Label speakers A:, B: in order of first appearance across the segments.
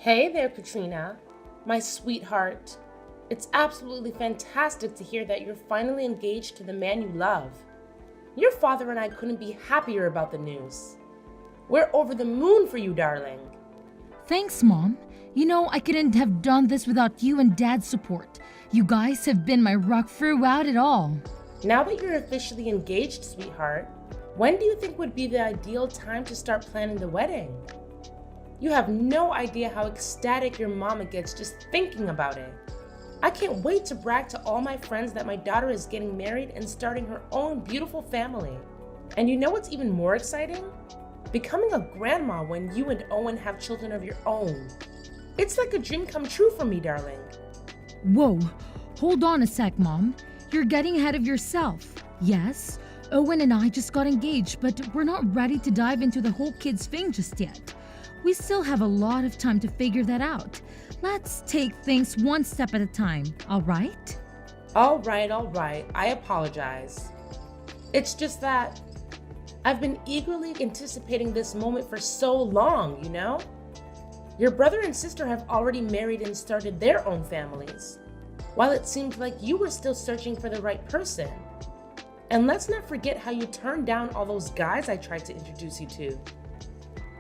A: Hey there, Katrina, my sweetheart. It's absolutely fantastic to hear that you're finally engaged to the man you love. Your father and I couldn't be happier about the news. We're over the moon for you, darling.
B: Thanks, Mom. I couldn't have done this without you and Dad's support. You guys have been my rock throughout it all.
A: Now that you're officially engaged, sweetheart, when do you think would be the ideal time to start planning the wedding? You have no idea how ecstatic your mama gets just thinking about it. I can't wait to brag to all my friends that my daughter is getting married and starting her own beautiful family. And you know what's even more exciting? Becoming a grandma when you and Owen have children of your own. It's like a dream come true for me, darling.
B: Whoa, hold on a sec, Mom. You're getting ahead of yourself. Yes, Owen and I just got engaged, but we're not ready to dive into the whole kids thing just yet. We still have a lot of time to figure that out. Let's take things one step at a time, all right?
A: All right. I apologize. It's just that I've been eagerly anticipating this moment for so long, you know? Your brother and sister have already married and started their own families, while it seemed like you were still searching for the right person. And let's not forget how you turned down all those guys I tried to introduce you to.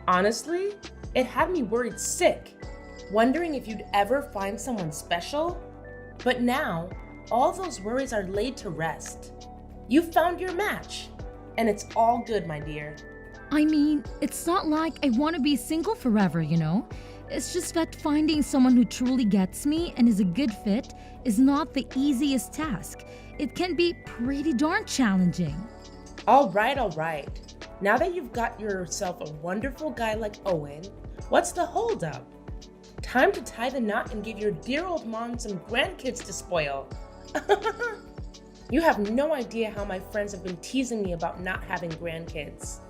A: Honestly, it had me worried sick, wondering if you'd ever find someone special. But now, all those worries are laid to rest. You found your match, and it's all good, my dear.
B: It's not like I want to be single forever, It's just that finding someone who truly gets me and is a good fit is not the easiest task. It can be pretty darn challenging.
A: All right. Now that you've got yourself a wonderful guy like Owen, what's the holdup? Time to tie the knot and give your dear old mom some grandkids to spoil. You have no idea how my friends have been teasing me about not having grandkids.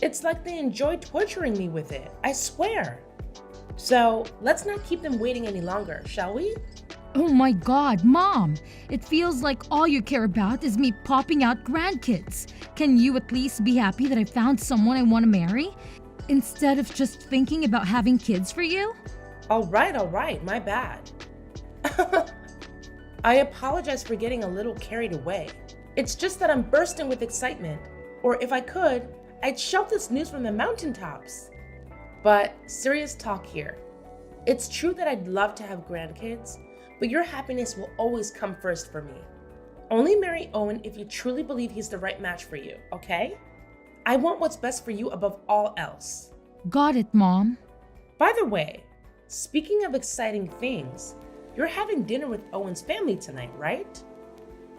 A: It's like they enjoy torturing me with it, I swear. So let's not keep them waiting any longer, shall we?
B: Oh my God, Mom! It feels like all you care about is me popping out grandkids. Can you at least be happy that I found someone I want to marry, instead of just thinking about having kids for you?
A: All right, my bad. I apologize for getting a little carried away. It's just that I'm bursting with excitement, or if I could, I'd shout this news from the mountaintops. But serious talk here. It's true that I'd love to have grandkids, but your happiness will always come first for me. Only marry Owen if you truly believe he's the right match for you, okay? I want what's best for you above all else.
B: Got it, Mom.
A: By the way, speaking of exciting things, you're having dinner with Owen's family tonight, right?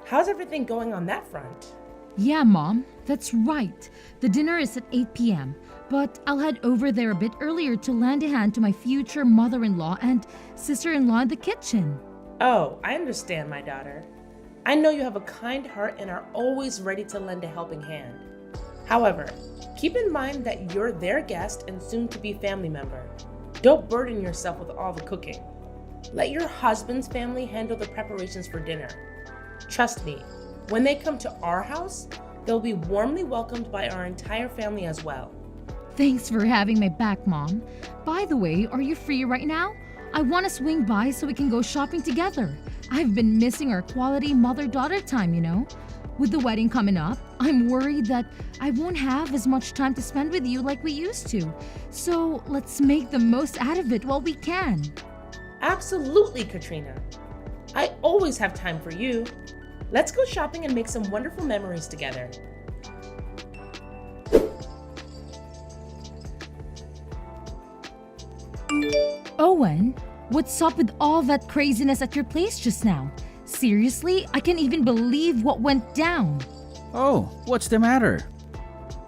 A: How's everything going on that front?
B: Yeah, Mom, that's right. The dinner is at 8 p.m., but I'll head over there a bit earlier to lend a hand to my future mother-in-law and sister-in-law in the kitchen.
A: Oh, I understand, my daughter. I know you have a kind heart and are always ready to lend a helping hand. However, keep in mind that you're their guest and soon-to-be family member. Don't burden yourself with all the cooking. Let your husband's family handle the preparations for dinner. Trust me, when they come to our house, they'll be warmly welcomed by our entire family as well.
B: Thanks for having my back, Mom. By the way, are you free right now? I want to swing by so we can go shopping together. I've been missing our quality mother-daughter time, With the wedding coming up, I'm worried that I won't have as much time to spend with you like we used to. So let's make the most out of it while we can.
A: Absolutely, Katrina. I always have time for you. Let's go shopping and make some wonderful memories together.
B: Owen, what's up with all that craziness at your place just now? Seriously, I can't even believe what went down.
C: Oh, what's the matter?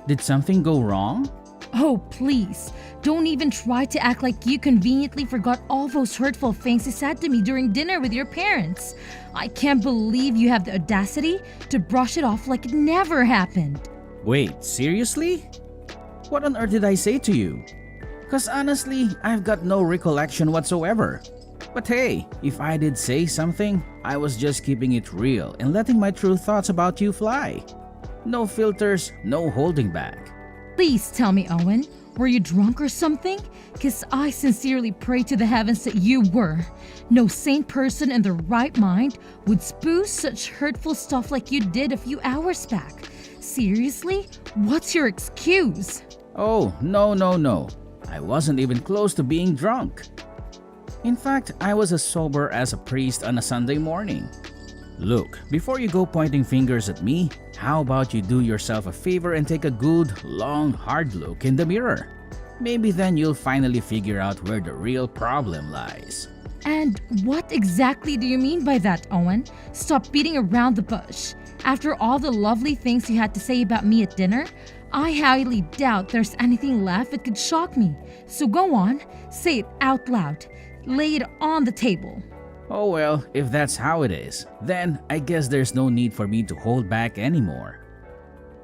C: Did something go wrong?
B: Oh, please, don't even try to act like you conveniently forgot all those hurtful things you said to me during dinner with your parents. I can't believe you have the audacity to brush it off like it never happened.
C: Wait, seriously? What on earth did I say to you? Because honestly, I've got no recollection whatsoever. But hey, if I did say something, I was just keeping it real and letting my true thoughts about you fly. No filters, no holding back.
B: Please tell me, Owen, Were you drunk or something? Because I sincerely pray to the heavens that you were. No sane person in their right mind would spew such hurtful stuff like you did a few hours back. Seriously? What's your excuse?
C: Oh, no. I wasn't even close to being drunk. In fact, I was as sober as a priest on a Sunday morning. Look, before you go pointing fingers at me, how about you do yourself a favor and take a good, long, hard look in the mirror? Maybe then you'll finally figure out where the real problem lies.
B: And what exactly do you mean by that, Owen? Stop beating around the bush. After all the lovely things you had to say about me at dinner, I highly doubt there's anything left that could shock me. So go on, say it out loud. Lay it on the table.
C: Oh well, if that's how it is, then I guess there's no need for me to hold back anymore.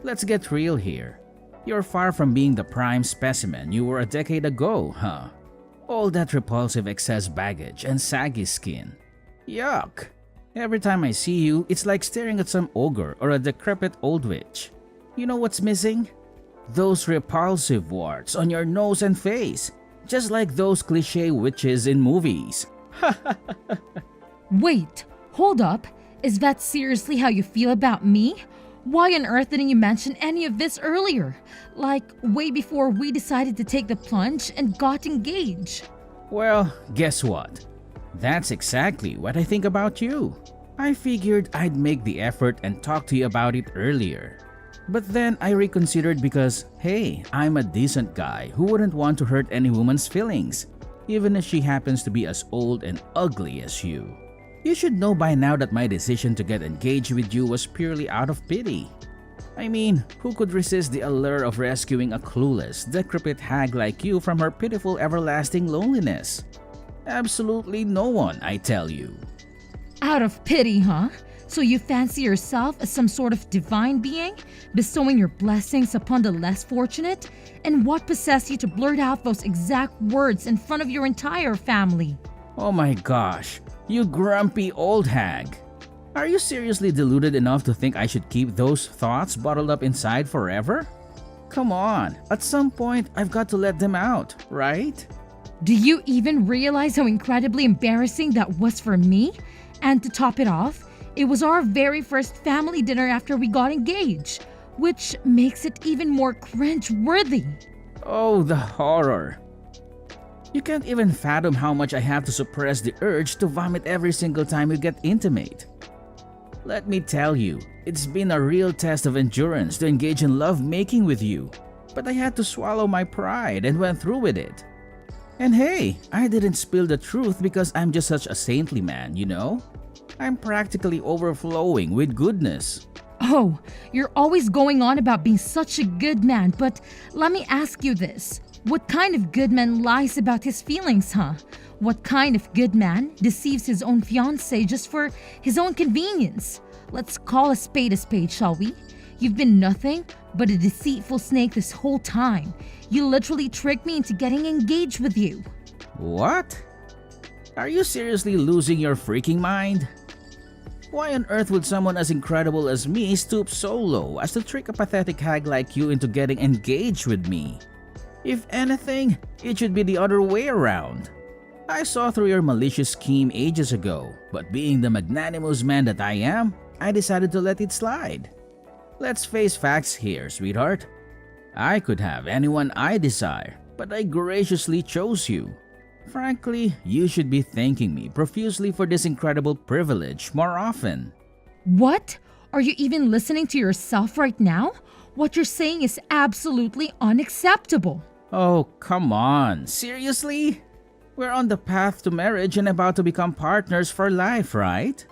C: Let's get real here. You're far from being the prime specimen you were a decade ago, huh? All that repulsive excess baggage and saggy skin. Yuck! Every time I see you, it's like staring at some ogre or a decrepit old witch. You know what's missing? Those repulsive warts on your nose and face, just like those cliché witches in movies.
B: Wait, hold up. Is that seriously how you feel about me? Why on earth didn't you mention any of this earlier? Like, way before we decided to take the plunge and got engaged.
C: Well, guess what? That's exactly what I think about you. I figured I'd make the effort and talk to you about it earlier. But then I reconsidered because, hey, I'm a decent guy who wouldn't want to hurt any woman's feelings, even if she happens to be as old and ugly as you. You should know by now that my decision to get engaged with you was purely out of pity. I mean, who could resist the allure of rescuing a clueless, decrepit hag like you from her pitiful everlasting loneliness? Absolutely no one, I tell you.
B: Out of pity, huh? So you fancy yourself as some sort of divine being, bestowing your blessings upon the less fortunate? And what possessed you to blurt out those exact words in front of your entire family?
C: Oh my gosh, you grumpy old hag. Are you seriously deluded enough to think I should keep those thoughts bottled up inside forever? Come on, at some point I've got to let them out, right?
B: Do you even realize how incredibly embarrassing that was for me? And to top it off, it was our very first family dinner after we got engaged, which makes it even more cringe-worthy.
C: Oh, the horror. You can't even fathom how much I have to suppress the urge to vomit every single time we get intimate. Let me tell you, it's been a real test of endurance to engage in love-making with you, but I had to swallow my pride and went through with it. And hey, I didn't spill the truth because I'm just such a saintly man, you know? I'm practically overflowing with goodness.
B: Oh, you're always going on about being such a good man, but let me ask you this. What kind of good man lies about his feelings, huh? What kind of good man deceives his own fiancé just for his own convenience? Let's call a spade, shall we? You've been nothing but a deceitful snake this whole time. You literally tricked me into getting engaged with you.
C: What? Are you seriously losing your freaking mind? Why on earth would someone as incredible as me stoop so low as to trick a pathetic hag like you into getting engaged with me? If anything, it should be the other way around. I saw through your malicious scheme ages ago, but being the magnanimous man that I am, I decided to let it slide. Let's face facts here, sweetheart. I could have anyone I desire, but I graciously chose you. Frankly, you should be thanking me profusely for this incredible privilege more often.
B: What? Are you even listening to yourself right now? What you're saying is absolutely unacceptable.
C: Oh, come on. Seriously? We're on the path to marriage and about to become partners for life, right?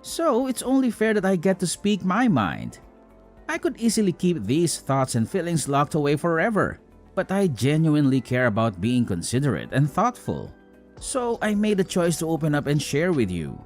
C: So it's only fair that I get to speak my mind. I could easily keep these thoughts and feelings locked away forever, but I genuinely care about being considerate and thoughtful. So I made a choice to open up and share with you.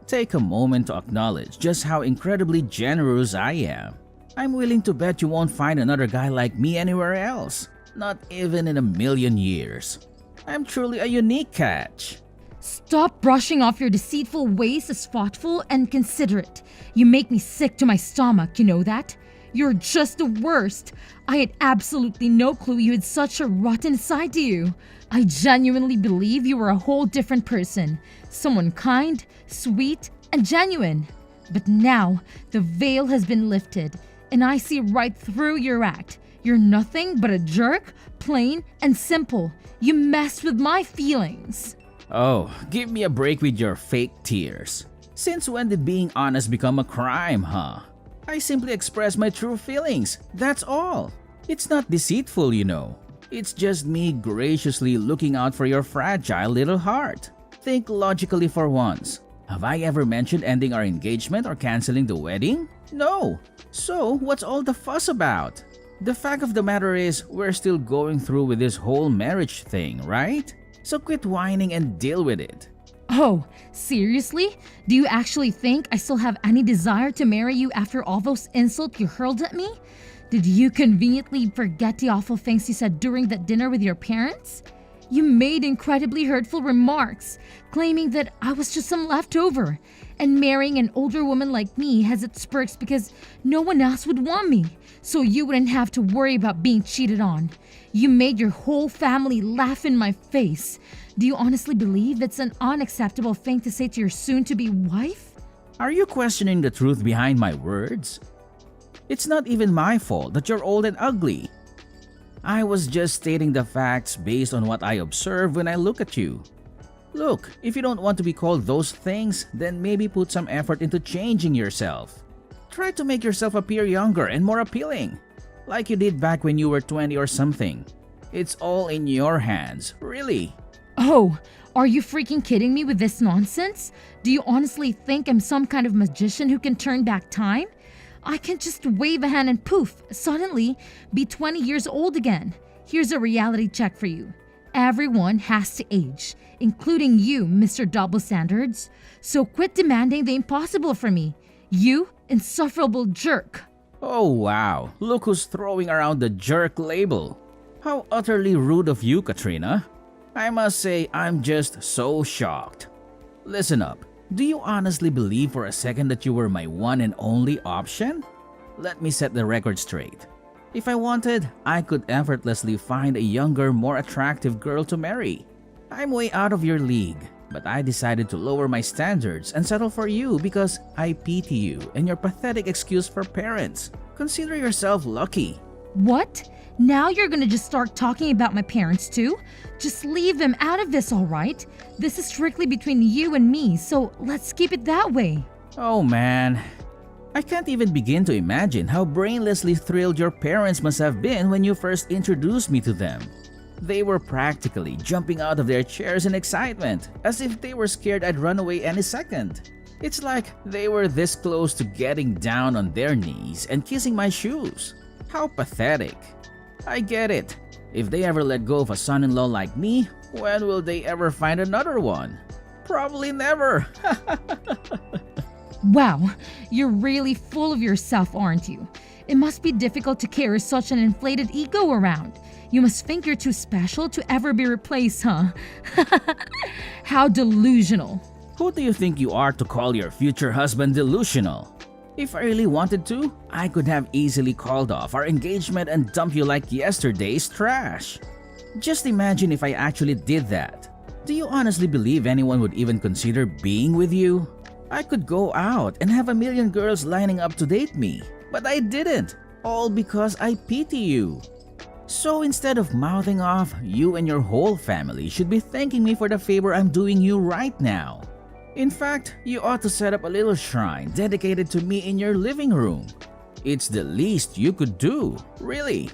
C: Take a moment to acknowledge just how incredibly generous I am. I'm willing to bet you won't find another guy like me anywhere else, not even in a million years. I'm truly a unique catch.
B: Stop brushing off your deceitful ways as thoughtful and considerate. You make me sick to my stomach, you know that? You're just the worst. I had absolutely no clue you had such a rotten side to you. I genuinely believe you were a whole different person. Someone kind, sweet, and genuine. But now, the veil has been lifted, and I see right through your act. You're nothing but a jerk, plain and simple. You messed with my feelings.
C: Oh, give me a break with your fake tears. Since when did being honest become a crime, huh? I simply express my true feelings, that's all. It's not deceitful, you know. It's just me graciously looking out for your fragile little heart. Think logically for once. Have I ever mentioned ending our engagement or canceling the wedding? No. So, what's all the fuss about? The fact of the matter is, we're still going through with this whole marriage thing, right? So quit whining and deal with it.
B: Oh, seriously? Do you actually think I still have any desire to marry you after all those insults you hurled at me? Did you conveniently forget the awful things you said during that dinner with your parents? You made incredibly hurtful remarks, claiming that I was just some leftover, and marrying an older woman like me has its perks because no one else would want me, so you wouldn't have to worry about being cheated on. You made your whole family laugh in my face. Do you honestly believe it's an unacceptable thing to say to your soon-to-be wife?
C: Are you questioning the truth behind my words? It's not even my fault that you're old and ugly. I was just stating the facts based on what I observe when I look at you. Look, if you don't want to be called those things, then maybe put some effort into changing yourself. Try to make yourself appear younger and more appealing, like you did back when you were 20 or something. It's all in your hands, really.
B: Oh, are you freaking kidding me with this nonsense? Do you honestly think I'm some kind of magician who can turn back time? I can just wave a hand and poof, suddenly be 20 years old again. Here's a reality check for you. Everyone has to age, including you, Mr. Double Standards. So quit demanding the impossible from me. You insufferable jerk.
C: Oh wow, look who's throwing around the jerk label. How utterly rude of you, Katrina. I must say, I'm just so shocked. Listen up. Do you honestly believe for a second that you were my one and only option? Let me set the record straight. If I wanted, I could effortlessly find a younger, more attractive girl to marry. I'm way out of your league, but I decided to lower my standards and settle for you because I pity you and your pathetic excuse for parents. Consider yourself lucky.
B: What? Now you're gonna just start talking about my parents too? Just leave them out of this, alright? This is strictly between you and me, so let's keep it that way.
C: Oh man, I can't even begin to imagine how brainlessly thrilled your parents must have been when you first introduced me to them. They were practically jumping out of their chairs in excitement, as if they were scared I'd run away any second. It's like they were this close to getting down on their knees and kissing my shoes. How pathetic. I get it. If they ever let go of a son-in-law like me, when will they ever find another one? Probably never.
B: Wow, you're really full of yourself, aren't you? It must be difficult to carry such an inflated ego around. You must think you're too special to ever be replaced, huh? How delusional.
C: Who do you think you are to call your future husband delusional? If I really wanted to, I could have easily called off our engagement and dumped you like yesterday's trash. Just imagine if I actually did that. Do you honestly believe anyone would even consider being with you? I could go out and have a million girls lining up to date me, but I didn't, all because I pity you. So instead of mouthing off, you and your whole family should be thanking me for the favor I'm doing you right now. In fact, you ought to set up a little shrine dedicated to me in your living room. It's the least you could do, really.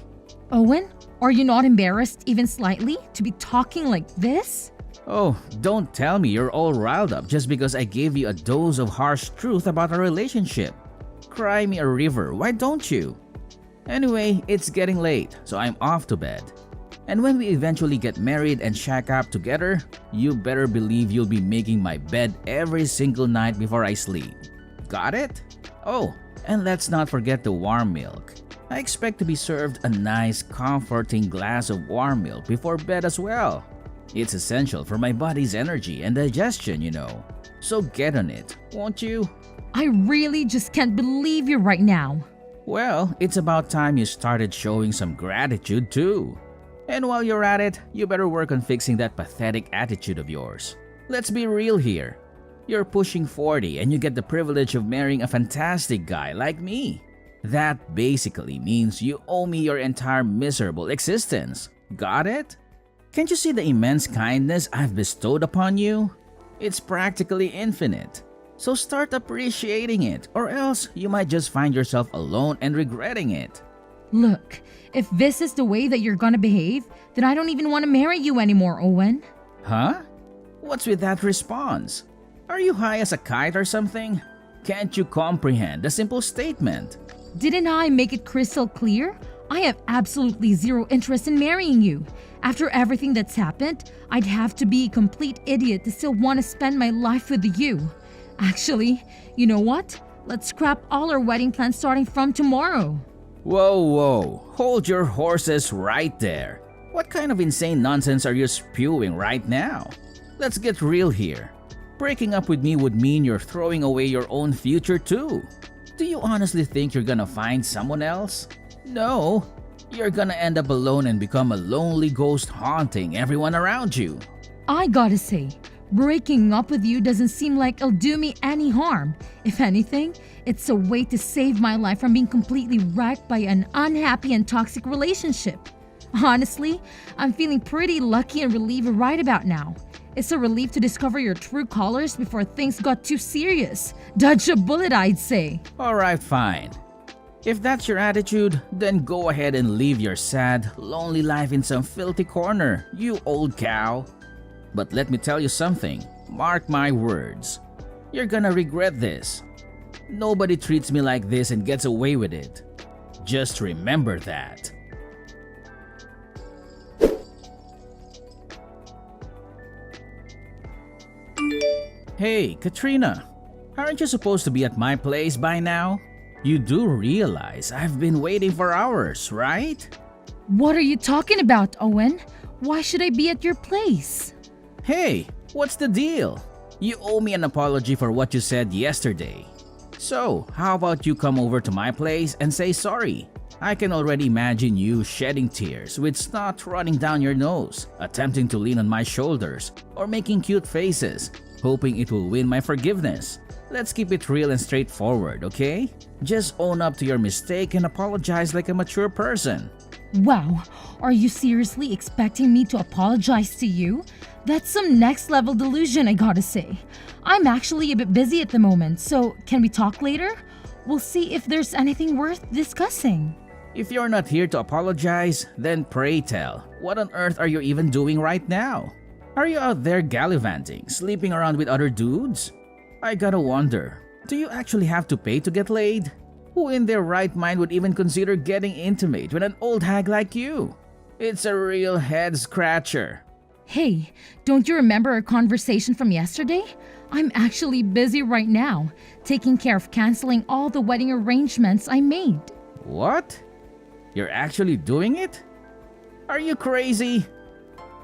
B: Owen, are you not embarrassed even slightly to be talking like this?
C: Oh, don't tell me you're all riled up just because I gave you a dose of harsh truth about our relationship. Cry me a river, why don't you? Anyway, it's getting late, so I'm off to bed. And when we eventually get married and shack up together, you better believe you'll be making my bed every single night before I sleep. Got it? Oh, and let's not forget the warm milk. I expect to be served a nice, comforting glass of warm milk before bed as well. It's essential for my body's energy and digestion, you know. So get on it, won't you?
B: I really just can't believe you right now.
C: Well, it's about time you started showing some gratitude too. And while you're at it, you better work on fixing that pathetic attitude of yours. Let's be real here. You're pushing 40 and you get the privilege of marrying a fantastic guy like me. That basically means you owe me your entire miserable existence. Got it? Can't you see the immense kindness I've bestowed upon you? It's practically infinite. So start appreciating it, or else you might just find yourself alone and regretting it.
B: Look, if this is the way that you're gonna behave, then I don't even want to marry you anymore, Owen.
C: Huh? What's with that response? Are you high as a kite or something? Can't you comprehend the simple statement?
B: Didn't I make it crystal clear? I have absolutely zero interest in marrying you. After everything that's happened, I'd have to be a complete idiot to still want to spend my life with you. Actually, you know what? Let's scrap all our wedding plans starting from tomorrow.
C: Whoa, hold your horses right there. What kind of insane nonsense are you spewing right now? Let's get real here. Breaking up with me would mean you're throwing away your own future too. Do you honestly think you're gonna find someone else? No, you're gonna end up alone and become a lonely ghost haunting everyone around you.
B: I gotta say, breaking up with you doesn't seem like it'll do me any harm. If anything, it's a way to save my life from being completely wrecked by an unhappy and toxic relationship. Honestly, I'm feeling pretty lucky and relieved right about now. It's a relief to discover your true colors before things got too serious. Dodge a bullet, I'd say.
C: Alright, fine. If that's your attitude, then go ahead and live your sad, lonely life in some filthy corner, you old cow. But let me tell you something, mark my words. You're gonna regret this. Nobody treats me like this and gets away with it. Just remember that. Hey, Katrina, aren't you supposed to be at my place by now? You do realize I've been waiting for hours, right?
B: What are you talking about, Owen? Why should I be at your place?
C: Hey, what's the deal? You owe me an apology for what you said yesterday. So, how about you come over to my place and say sorry? I can already imagine you shedding tears with snot running down your nose, attempting to lean on my shoulders, or making cute faces, hoping it will win my forgiveness. Let's keep it real and straightforward, okay? Just own up to your mistake and apologize like a mature person.
B: Wow, are you seriously expecting me to apologize to you? That's some next level delusion, I gotta say. I'm actually a bit busy at the moment, so can we talk later? We'll see if there's anything worth discussing.
C: If you're not here to apologize, then pray tell, what on earth are you even doing right now? Are you out there gallivanting, sleeping around with other dudes? I gotta wonder, do you actually have to pay to get laid? Who in their right mind would even consider getting intimate with an old hag like you? It's a real head scratcher.
B: Hey, don't you remember our conversation from yesterday? I'm actually busy right now, taking care of canceling all the wedding arrangements I made.
C: What? You're actually doing it? Are you crazy?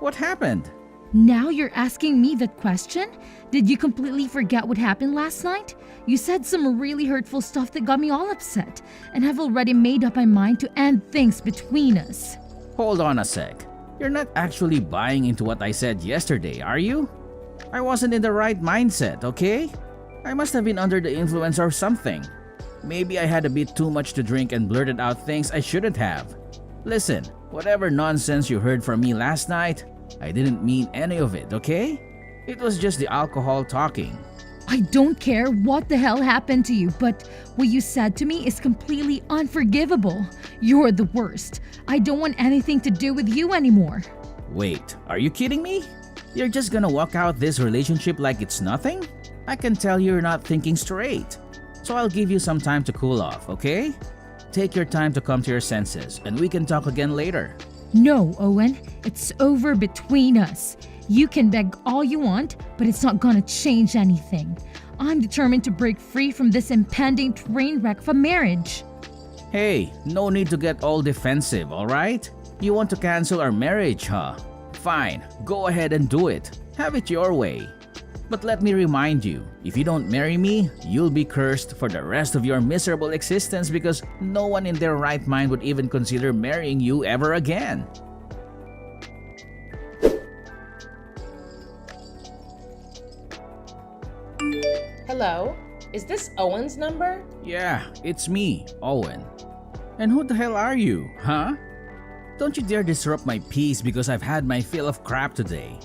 C: What happened?
B: Now you're asking me that question? Did you completely forget what happened last night? You said some really hurtful stuff that got me all upset, and I've already made up my mind to end things between us.
C: Hold on a sec. You're not actually buying into what I said yesterday, are you? I wasn't in the right mindset, okay? I must have been under the influence or something. Maybe I had a bit too much to drink and blurted out things I shouldn't have. Listen, whatever nonsense you heard from me last night, I didn't mean any of it, okay? It was just the alcohol talking.
B: I don't care what the hell happened to you, but what you said to me is completely unforgivable. You're the worst. I don't want anything to do with you anymore.
C: Wait, are you kidding me? You're just gonna walk out this relationship like it's nothing? I can tell you're not thinking straight. So I'll give you some time to cool off, okay? Take your time to come to your senses, and we can talk again later.
B: No, Owen, it's over between us. You can beg all you want, but it's not gonna change anything. I'm determined to break free from this impending train wreck of a marriage.
C: Hey, no need to get all defensive, alright? You want to cancel our marriage, huh? Fine, go ahead and do it. Have it your way. But let me remind you, if you don't marry me, you'll be cursed for the rest of your miserable existence because no one in their right mind would even consider marrying you ever again.
A: Hello? Is this Owen's number?
C: Yeah, it's me, Owen. And who the hell are you, huh? Don't you dare disrupt my peace because I've had my fill of crap today.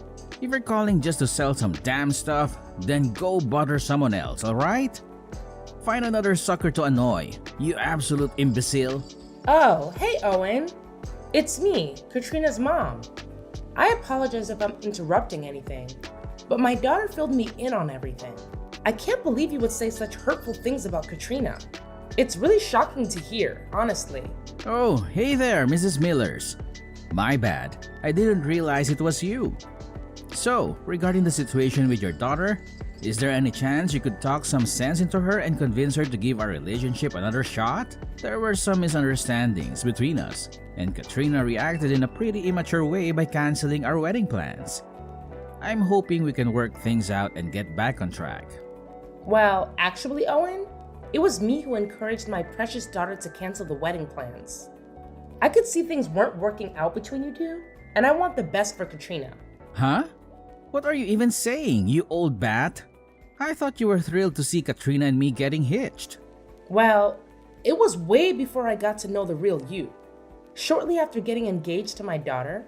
C: If you're calling just to sell some damn stuff, then go bother someone else, alright? Find another sucker to annoy, you absolute imbecile.
A: Oh, hey Owen. It's me, Katrina's mom. I apologize if I'm interrupting anything, but my daughter filled me in on everything. I can't believe you would say such hurtful things about Katrina. It's really shocking to hear, honestly.
C: Oh, hey there, Mrs. Millers. My bad, I didn't realize it was you. So, regarding the situation with your daughter, is there any chance you could talk some sense into her and convince her to give our relationship another shot? There were some misunderstandings between us, and Katrina reacted in a pretty immature way by canceling our wedding plans. I'm hoping we can work things out and get back on track.
A: Well, actually, Owen, it was me who encouraged my precious daughter to cancel the wedding plans. I could see things weren't working out between you two, and I want the best for Katrina.
C: Huh? What are you even saying, you old bat? I thought you were thrilled to see Katrina and me getting hitched.
A: Well, it was way before I got to know the real you. Shortly after getting engaged to my daughter,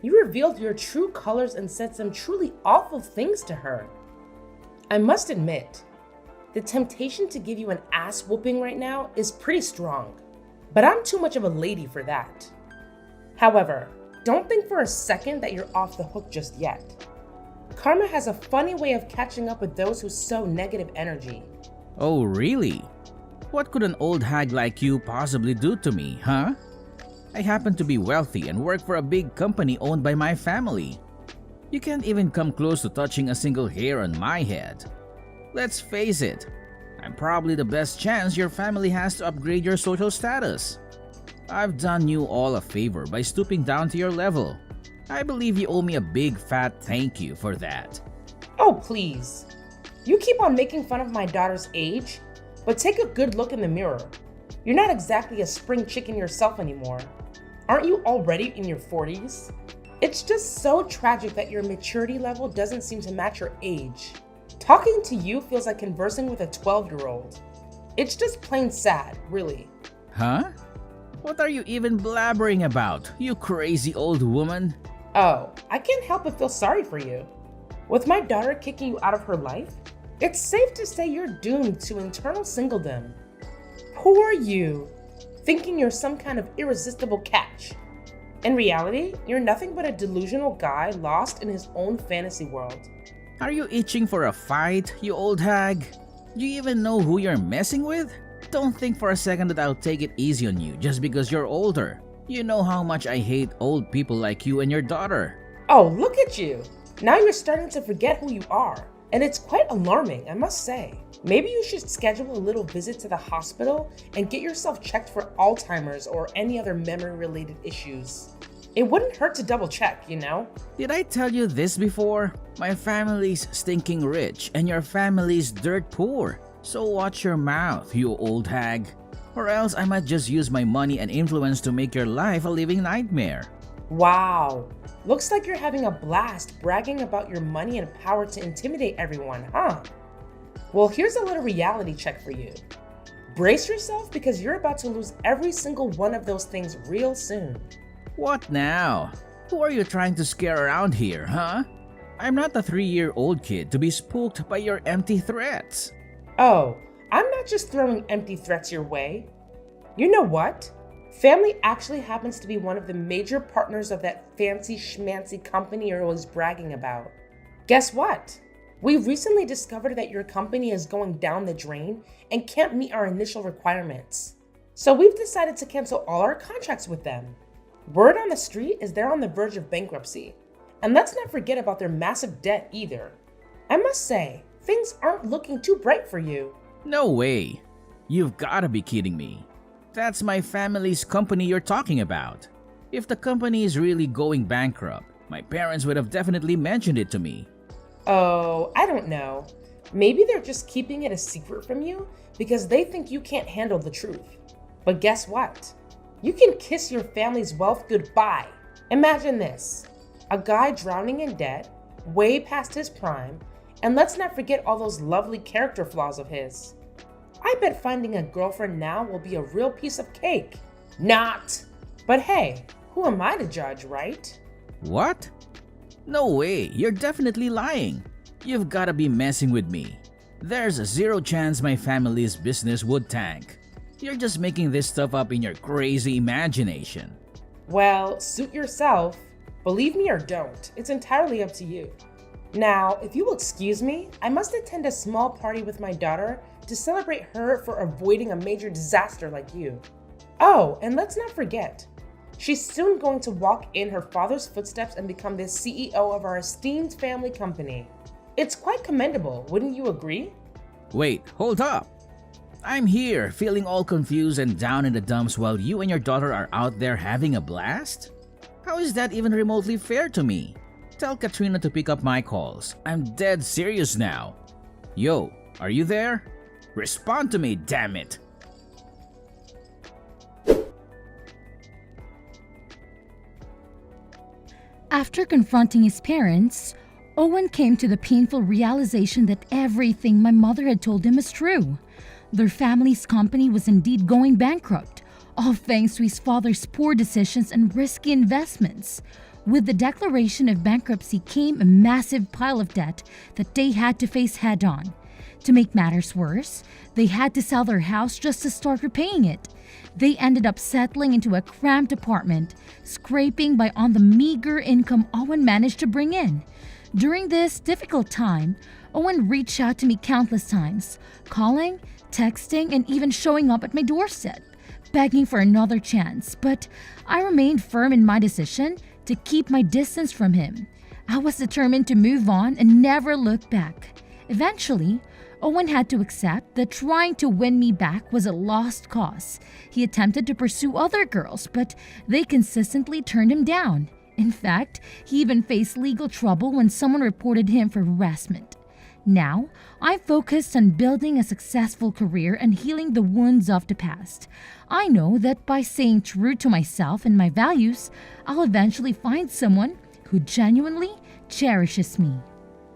A: you revealed your true colors and said some truly awful things to her. I must admit, the temptation to give you an ass whooping right now is pretty strong, but I'm too much of a lady for that. However, don't think for a second that you're off the hook just yet. Karma has a funny way of catching up with those who sow negative energy.
C: Oh, really? What could an old hag like you possibly do to me, huh? I happen to be wealthy and work for a big company owned by my family. You can't even come close to touching a single hair on my head. Let's face it, I'm probably the best chance your family has to upgrade your social status. I've done you all a favor by stooping down to your level. I believe you owe me a big fat thank you for that.
A: Oh, please. You keep on making fun of my daughter's age, but take a good look in the mirror. You're not exactly a spring chicken yourself anymore. Aren't you already in your 40s? It's just so tragic that your maturity level doesn't seem to match your age. Talking to you feels like conversing with a 12-year-old. It's just plain sad, really.
C: Huh? What are you even blabbering about, you crazy old woman?
A: Oh, I can't help but feel sorry for you. With my daughter kicking you out of her life, it's safe to say you're doomed to eternal singledom. Poor you, thinking you're some kind of irresistible catch. In reality, you're nothing but a delusional guy lost in his own fantasy world.
C: Are you itching for a fight, you old hag? Do you even know who you're messing with? Don't think for a second that I'll take it easy on you just because you're older. You know how much I hate old people like you and your daughter.
A: Oh, look at you. Now you're starting to forget who you are. And it's quite alarming, I must say. Maybe you should schedule a little visit to the hospital and get yourself checked for Alzheimer's or any other memory-related issues. It wouldn't hurt to double check, you know?
C: Did I tell you this before? My family's stinking rich and your family's dirt poor. So watch your mouth, you old hag. Or else I might just use my money and influence to make your life a living nightmare.
A: Wow. Looks like you're having a blast bragging about your money and power to intimidate everyone, huh? Well, here's a little reality check for you. Brace yourself because you're about to lose every single one of those things real soon.
C: What now? Who are you trying to scare around here, huh? I'm not a 3-year-old kid to be spooked by your empty threats.
A: Oh, I'm not just throwing empty threats your way. You know what? Family actually happens to be one of the major partners of that fancy schmancy company you're always bragging about. Guess what? We recently discovered that your company is going down the drain and can't meet our initial requirements. So we've decided to cancel all our contracts with them. Word on the street is they're on the verge of bankruptcy. And let's not forget about their massive debt either. I must say, things aren't looking too bright for you.
C: No way. You've gotta be kidding me. That's my family's company you're talking about. If the company is really going bankrupt, my parents would have definitely mentioned it to me.
A: Oh, I don't know. Maybe they're just keeping it a secret from you because they think you can't handle the truth. But guess what? You can kiss your family's wealth goodbye. Imagine this: a guy drowning in debt, way past his prime, and let's not forget all those lovely character flaws of his. I bet finding a girlfriend now will be a real piece of cake. Not! But hey, who am I to judge, right?
C: What? No way, you're definitely lying. You've gotta be messing with me. There's a zero chance my family's business would tank. You're just making this stuff up in your crazy imagination.
A: Well, suit yourself. Believe me or don't, it's entirely up to you. Now, if you will excuse me, I must attend a small party with my daughter to celebrate her for avoiding a major disaster like you. Oh, and let's not forget, she's soon going to walk in her father's footsteps and become the CEO of our esteemed family company. It's quite commendable, wouldn't you agree?
C: Wait, hold up. I'm here feeling all confused and down in the dumps while you and your daughter are out there having a blast? How is that even remotely fair to me? Tell Katrina to pick up my calls. I'm dead serious now. Yo, are you there? Respond to me, damn it!
B: After confronting his parents, Owen came to the painful realization that everything my mother had told him was true. Their family's company was indeed going bankrupt, all thanks to his father's poor decisions and risky investments. With the declaration of bankruptcy came a massive pile of debt that they had to face head on. To make matters worse, they had to sell their house just to start repaying it. They ended up settling into a cramped apartment, scraping by on the meager income Owen managed to bring in. During this difficult time, Owen reached out to me countless times, calling, texting, and even showing up at my doorstep, begging for another chance, but I remained firm in my decision to keep my distance from him. I was determined to move on and never look back. Eventually, Owen had to accept that trying to win me back was a lost cause. He attempted to pursue other girls, but they consistently turned him down. In fact, he even faced legal trouble when someone reported him for harassment. Now, I'm focused on building a successful career and healing the wounds of the past. I know that by staying true to myself and my values, I'll eventually find someone who genuinely cherishes me.